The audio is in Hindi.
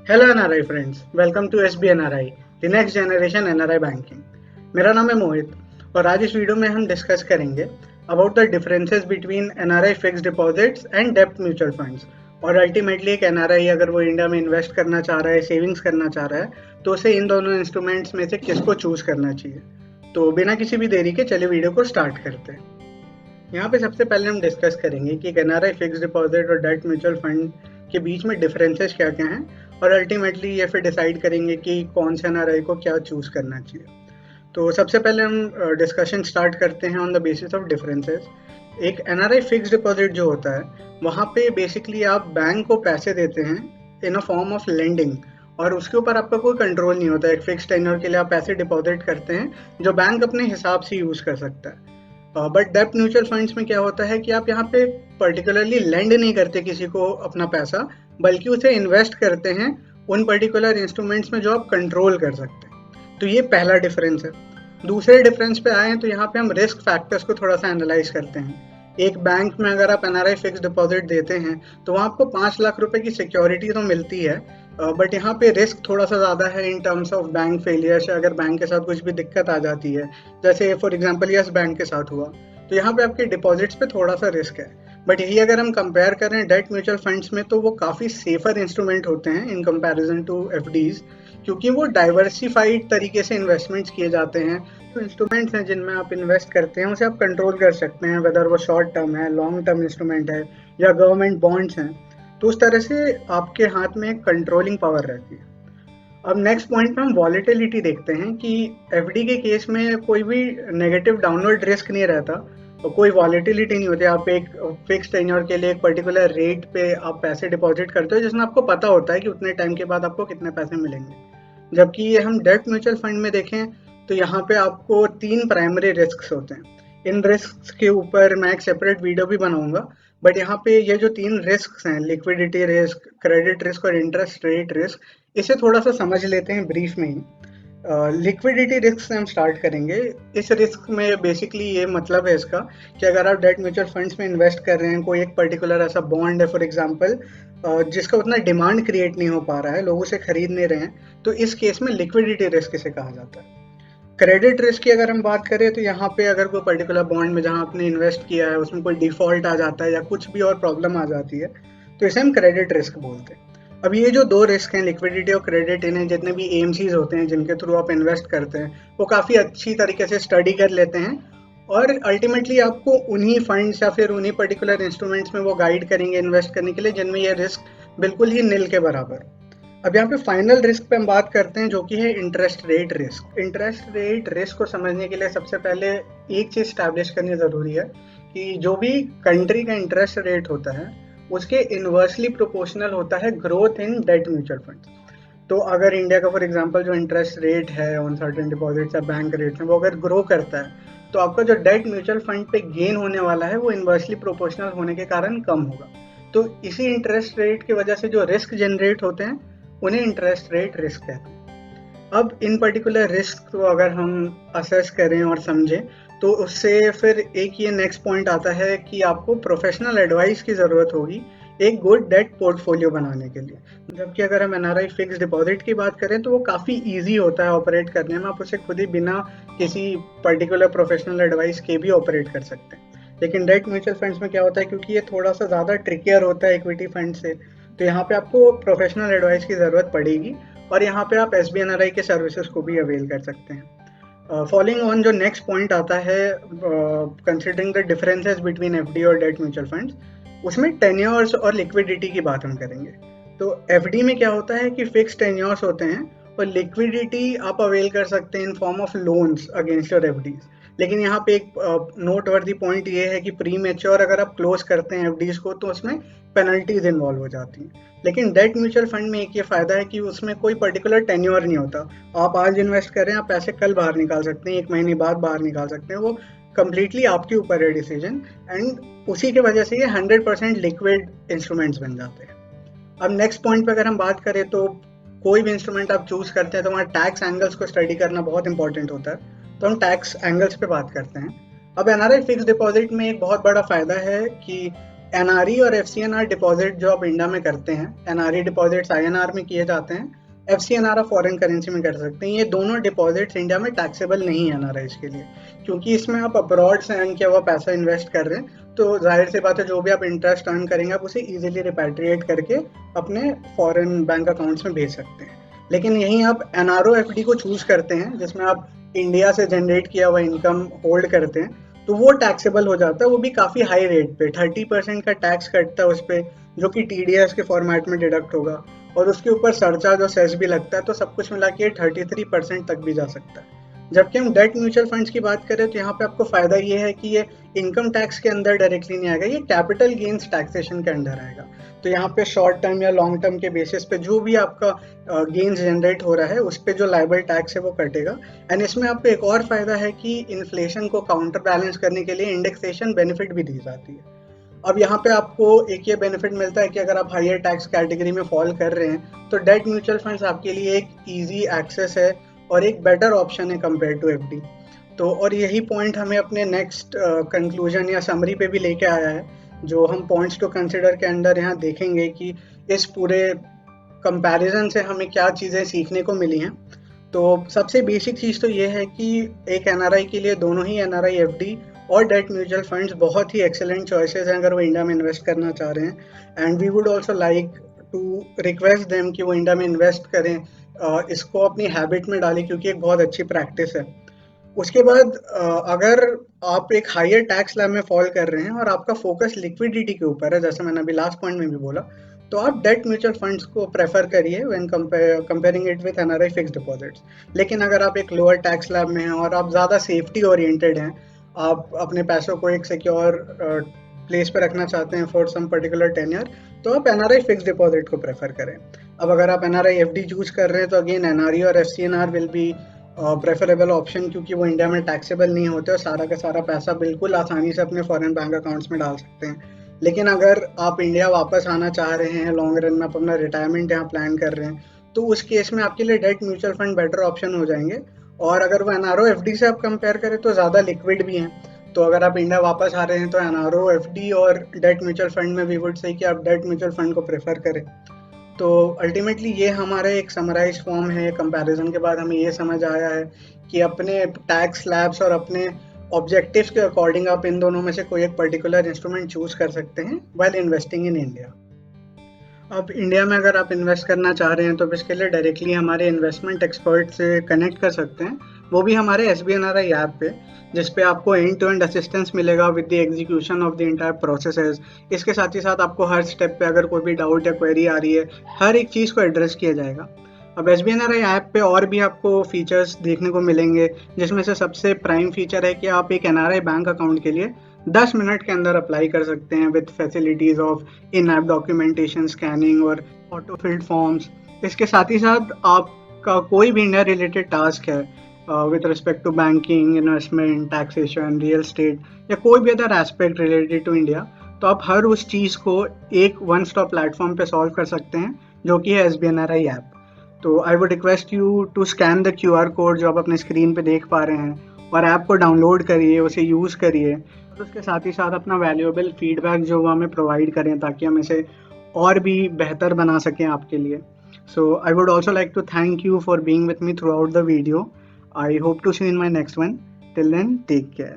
Hello NRI friends, welcome to SBNRI, the next generation NRI banking. मेरा नाम है मोहित और आज इस वीडियो में हम डिस्कस करेंगे about the differences between NRI fixed deposits and डेब्ट म्यूचुअल फंड्स। और अल्टीमेटली एक एनआरआई अगर वो इंडिया में इन्वेस्ट करना चाह रहा है, सेविंग्स करना चाह रहा है, तो उसे इन दोनों इंस्ट्रूमेंट्स में से किसको चूज करना चाहिए। तो बिना किसी भी देरी के चलिए वीडियो को स्टार्ट करते हैं। यहाँ पे सबसे पहले हम डिस्कस करेंगे कि एक एनआरआई फिक्स डिपॉजिट और डेट म्यूचुअल फंड के बीच में डिफरेंसेस क्या क्या हैं, और अल्टीमेटली ये फिर डिसाइड करेंगे कि कौन से एनआरआई को क्या चूज करना चाहिए। तो सबसे पहले हम डिस्कशन स्टार्ट करते हैं on the basis of differences. एक एनआरआई फिक्स डिपॉजिट जो होता है, वहाँ पे बेसिकली आप बैंक को पैसे देते हैं इन अ फॉर्म ऑफ लेंडिंग, और उसके ऊपर आपका कोई कंट्रोल नहीं होता। एक फिक्स टेन्योर के लिए आप पैसे डिपॉजिट करते हैं जो बैंक अपने हिसाब से यूज कर सकता है। बट डेब्ट म्यूचुअल फंड्स में क्या होता है कि आप यहाँ पे पर्टिकुलरली लेंड नहीं करते किसी को अपना पैसा, बल्कि उसे इन्वेस्ट करते हैं उन पर्टिकुलर इंस्ट्रूमेंट्स में जो आप कंट्रोल कर सकते हैं। तो ये पहला डिफरेंस है। दूसरे डिफरेंस पे आए तो यहाँ पे हम रिस्क फैक्टर्स को थोड़ा सा एनालाइज करते हैं। एक बैंक में अगर आप एनआरआई फिक्स डिपॉजिट देते हैं तो वहाँ आपको 5 लाख रुपए की सिक्योरिटी तो मिलती है, बट यहाँ पे रिस्क थोड़ा सा ज़्यादा है in terms of bank failure से। अगर बैंक के साथ कुछ भी दिक्कत आ जाती है, जैसे फॉर एग्जांपल यस बैंक के साथ हुआ, तो यहाँ पे आपके डिपॉजिट्स पे थोड़ा सा रिस्क है। बट यही अगर हम कंपेयर करें डेट म्यूचुअल फंड्स में, तो वो काफ़ी सेफर इंस्ट्रूमेंट होते हैं इन कंपैरिजन टू एफडीज, क्योंकि वो डाइवर्सिफाइड तरीके से इन्वेस्टमेंट्स किए जाते हैं। जो इंस्ट्रूमेंट्स हैं जिनमें आप इन्वेस्ट करते हैं उसे आप कंट्रोल कर सकते हैं, वेदर वो शॉर्ट टर्म है, लॉन्ग टर्म इंस्ट्रूमेंट है, या गवर्नमेंट बॉन्ड्स हैं। तो उस तरह से आपके हाथ में एक कंट्रोलिंग पावर रहती है। अब नेक्स्ट पॉइंट पे हम वॉलेटिलिटी देखते हैं कि एफडी के केस में कोई भी नेगेटिव डाउनवर्ड रिस्क नहीं रहता और कोई वॉलेटिलिटी नहीं होती। आप एक फिक्स टेन्योर के लिए एक पर्टिकुलर रेट पे आप पैसे डिपॉजिट करते हो जिसमें आपको पता होता है कि उतने टाइम के बाद आपको कितने पैसे मिलेंगे। जबकि ये हम डेट म्यूचुअल फंड में देखें तो यहाँ पे आपको 3 प्राइमरी रिस्क होते हैं। इन रिस्क के ऊपर मैं एक सेपरेट वीडियो भी बनाऊंगा, बट यहाँ पे ये जो 3 रिस्क हैं, लिक्विडिटी रिस्क, क्रेडिट रिस्क और इंटरेस्ट रेट रिस्क, इसे थोड़ा सा समझ लेते हैं ब्रीफ में ही। लिक्विडिटी रिस्क से हम स्टार्ट करेंगे। इस रिस्क में बेसिकली ये मतलब है इसका कि अगर आप डेट म्यूचुअल फंड्स में इन्वेस्ट कर रहे हैं, कोई एक पर्टिकुलर ऐसा बॉन्ड है फॉर एग्जांपल जिसका उतना डिमांड क्रिएट नहीं हो पा रहा है, लोग उसे खरीद नहीं रहे हैं, तो इस केस में लिक्विडिटी रिस्क इसे कहा जाता है। क्रेडिट रिस्क की अगर हम बात करें तो यहाँ पे अगर कोई पर्टिकुलर बॉन्ड में जहाँ आपने इन्वेस्ट किया है उसमें कोई डिफॉल्ट आ जाता है या कुछ भी और प्रॉब्लम आ जाती है, तो इसे हम क्रेडिट रिस्क बोलते हैं। अब ये जो 2 रिस्क हैं, लिक्विडिटी और क्रेडिट, इन्हें जितने भी एएमसीज होते हैं जिनके थ्रू आप इन्वेस्ट करते हैं, वो काफ़ी अच्छी तरीके से स्टडी कर लेते हैं, और अल्टीमेटली आपको उन्हीं फंड्स या फिर उन्हीं पर्टिकुलर इंस्ट्रूमेंट्स में वो गाइड करेंगे इन्वेस्ट करने के लिए जिनमें ये रिस्क बिल्कुल ही नील के बराबर। अब यहाँ पे फाइनल रिस्क पे हम बात करते हैं जो कि है interest rate risk. Interest rate risk को समझने के लिए सबसे पहले एक चीज स्टैब्लिश करनी जरूरी है कि जो भी कंट्री का इंटरेस्ट रेट होता है उसके इनवर्सली प्रोपोर्शनल होता है growth in debt mutual fund. तो अगर इंडिया का फॉर एग्जांपल जो इंटरेस्ट रेट है ऑन सर्टेन डिपॉजिट्स या बैंक रेट में, वो अगर ग्रो करता है, तो आपका जो डेट म्यूचुअल फंड पे गेन होने वाला है वो इनवर्सली प्रोपोर्शनल होने के कारण कम होगा। तो इसी इंटरेस्ट रेट की वजह से जो रिस्क जनरेट होते हैं उन्हें इंटरेस्ट रेट रिस्क कहते हैं। अब इन पर्टिकुलर रिस्क को अगर हम असेस करें और समझें, तो उससे फिर एक ये नेक्स्ट पॉइंट आता है कि आपको प्रोफेशनल एडवाइस की ज़रूरत होगी एक गुड डेट पोर्टफोलियो बनाने के लिए। जबकि अगर हम एनआरआई फिक्स डिपॉजिट की बात करें तो वो काफ़ी इजी होता है ऑपरेट करने में, आप उसे खुद ही बिना किसी पर्टिकुलर प्रोफेशनल एडवाइस के भी ऑपरेट कर सकते हैं। लेकिन डेट म्यूचुअल फंड्स में क्या होता है, क्योंकि ये थोड़ा सा ज़्यादा ट्रिकियर होता है इक्विटी फंड से, तो यहाँ पे आपको प्रोफेशनल एडवाइस की ज़रूरत पड़ेगी, और यहाँ पे आप एसबीएनआरआई के सर्विसेज को भी अवेल कर सकते हैं। फॉलोइंग ऑन जो नेक्स्ट पॉइंट आता है, considering the differences between FD और डेट म्यूचुअल फंड्स, उसमें टेन्योर्स और लिक्विडिटी की बात हम करेंगे। तो एफडी में क्या होता है कि फिक्स टेन्योर्स होते हैं और लिक्विडिटी आप अवेल कर सकते हैं in form of loans against your FDs. लेकिन यहाँ पे एक नोट वर्दी पॉइंट ये है कि प्री मेच्योर अगर आप क्लोज करते हैं एफडीज को तो उसमें पेनल्टीज इन्वॉल्व हो जाती हैं। लेकिन डेट म्यूचुअल फंड में एक ये फायदा है कि उसमें कोई पर्टिकुलर टेन्योर नहीं होता। आप आज इन्वेस्ट कर रहे हैं, आप पैसे कल बाहर निकाल सकते हैं, 1 महीने बाद बाहर निकाल सकते हैं, वो कम्प्लीटली आपके ऊपर है डिसीजन। एंड उसी की वजह से ये 100% लिक्विड इंस्ट्रूमेंट्स बन जाते हैं। अब नेक्स्ट पॉइंट पे अगर हम बात करें तो कोई भी इंस्ट्रूमेंट आप चूज करते हैं तो वहाँ टैक्स एंगल्स को स्टडी करना बहुत इंपॉर्टेंट होता है। तो हम टैक्स एंगल्स पे बात करते हैं। अब एनआरआई फिक्स डिपॉजिट में एक बहुत बड़ा फायदा है कि एनआरई और एफसीएनआर डिपॉजिट जो आप इंडिया में करते हैं, एनआरई डिपॉजिट्स आईएनआर में किए जाते हैं, एफसीएनआर आप फॉरेन करेंसी में कर सकते हैं। ये दोनों डिपॉजिट्स इंडिया में टैक्सेबल नहीं है एनआरआईज के लिए, क्योंकि इसमें आप अब्रॉड से अर्न किया हुआ पैसा इन्वेस्ट कर रहे हैं, तो जाहिर सी बात है जो भी आप इंटरेस्ट अर्न करेंगे आप उसे इजीली रिपैट्रिएट करके अपने फॉरेन बैंक अकाउंट्स में भेज सकते हैं। लेकिन यहीं आप एनआरओ एफडी को चूज करते हैं जिसमें आप इंडिया से जनरेट किया हुआ इनकम होल्ड करते हैं, तो वो टैक्सेबल हो जाता है, वो भी काफ़ी हाई रेट पे 30% का टैक्स कटता है उस पर, जो कि टीडीएस के फॉर्मेट में डिडक्ट होगा, और उसके ऊपर सरचार्ज और सेस भी लगता है, तो सब कुछ मिला के 33% तक भी जा सकता है। जबकि हम डेट म्यूचुअल फंड्स की बात करें तो यहाँ पे आपको फायदा ये है कि ये इनकम टैक्स के अंदर डायरेक्टली नहीं आएगा, ये कैपिटल गेन्स टैक्सेशन के अंडर आएगा। तो यहाँ पे शॉर्ट टर्म या लॉन्ग टर्म के बेसिस पे जो भी आपका गेन्स जनरेट हो रहा है उस पे जो लाइबल टैक्स है वो कटेगा। एंड इसमें आपको एक और फायदा है कि इन्फ्लेशन को काउंटर बैलेंस करने के लिए इंडेक्सेशन बेनिफिट भी दी जाती है। अब यहाँ पे आपको एक ये बेनिफिट मिलता है कि अगर आप हायर टैक्स कैटेगरी में फॉल कर रहे हैं तो डेट म्यूचुअल फंड्स आपके लिए एक इजी एक्सेस है और एक बेटर ऑप्शन है कंपेयर टू एफडी। तो और यही पॉइंट हमें अपने नेक्स्ट कंक्लूजन या समरी पे भी लेके आया है, जो हम पॉइंट्स टू कंसिडर के अंदर यहाँ देखेंगे कि इस पूरे कंपैरिजन से हमें क्या चीज़ें सीखने को मिली हैं। तो सबसे बेसिक चीज़ तो ये है कि एक एनआरआई के लिए दोनों ही एनआरआई एफडी और डेट म्यूचुअल फंड्स बहुत ही एक्सेलेंट चॉइसेस हैं अगर वो इंडिया में इन्वेस्ट करना चाह रहे हैं। And we would also like to request them कि वो इंडिया में इन्वेस्ट करें, इसको अपनी हैबिट में डालें, क्योंकि एक बहुत अच्छी प्रैक्टिस है। उसके बाद अगर आप एक हायर टैक्स स्लैब में फॉल कर रहे हैं और आपका फोकस लिक्विडिटी के ऊपर है, जैसे मैंने अभी लास्ट पॉइंट में भी बोला, तो आप डेट म्यूचुअल फंड्स को प्रेफर करिए when comparing it with NRI fixed deposits. लेकिन अगर आप एक लोअर टैक्स स्लैब में हैं और आप ज़्यादा सेफ्टी ओरिएंटेड हैं, आप अपने पैसों को एक सिक्योर प्लेस पर रखना चाहते हैं फॉर सम पर्टिकुलर टेन्योर, तो आप एनआरआई फिक्स्ड डिपॉजिट को प्रेफर करें। अब अगर आप एनआरआई एफडी चूज कर रहे हैं तो अगेन एनआरई और FCNR will be preferable option, क्योंकि वो इंडिया में टैक्सेबल नहीं होते और सारा का सारा पैसा बिल्कुल आसानी से अपने फॉरेन बैंक अकाउंट्स में डाल सकते हैं। लेकिन अगर आप इंडिया वापस आना चाह रहे हैं, लॉन्ग रन में आप अपना रिटायरमेंट यहाँ प्लान कर रहे हैं, तो उस केस में आपके लिए debt mutual fund better option हो जाएंगे। और अगर वो एनआरओ एफडी से आप कंपेयर करें तो ज़्यादा लिक्विड भी हैं। तो अगर आप इंडिया वापस आ रहे हैं तो एनआरओ एफडी और डेट म्यूचुअल फंड में वी वुड से कि आप डेट म्यूचुअल फंड को प्रेफर करें। तो अल्टीमेटली ये हमारा एक समराइज फॉर्म है। कंपैरिजन के बाद हमें ये समझ आया है कि अपने टैक्स स्लैब्स और अपने ऑब्जेक्टिव्स के अकॉर्डिंग आप इन दोनों में से कोई एक पर्टिकुलर इंस्ट्रूमेंट चूज कर सकते हैं व्हाइल इन्वेस्टिंग इन इंडिया। अब इंडिया में अगर आप इन्वेस्ट करना चाह रहे हैं तो इसके लिए डायरेक्टली हमारे इन्वेस्टमेंट एक्सपर्ट से कनेक्ट कर सकते हैं, वो भी हमारे SBNRI ऐप पे, जिस पे आपको एंड टू एंड असिस्टेंस मिलेगा with the execution of the entire processes. इसके साथ ही साथ आपको हर स्टेप पे अगर कोई भी डाउट या क्वेरी आ रही है, हर एक चीज़ को एड्रेस किया जाएगा। अब SBNRI ऐप पे और भी आपको फीचर्स देखने को मिलेंगे, जिसमें से सबसे प्राइम फीचर है कि आप एक NRI बैंक अकाउंट के लिए 10 मिनट के अंदर अप्लाई कर सकते हैं with facilities of in app documentation, scanning और ऑटो फिल्ड फॉर्म्स। इसके साथ ही साथ आपका कोई भी इंडिया रिलेटेड टास्क है with respect to banking, investment, taxation, real estate या कोई भी other aspect related to India, तो आप हर उस चीज़ को एक वन स्टॉप प्लेटफॉर्म पे सॉल्व कर सकते हैं, जो कि है SBNRI ऐप। तो I would request you to scan the QR code जो आप अपने स्क्रीन पे देख पा रहे हैं और ऐप को डाउनलोड करिए, उसे यूज़ करिए और उसके साथ ही साथ अपना वैल्यूएबल फीडबैक जो वो हमें प्रोवाइड करें, ताकि हम इसे और भी बेहतर बना सकें आपके लिए। So I would also like to thank you for being with me throughout the video. I hope to see you in my next one. Till then, take care.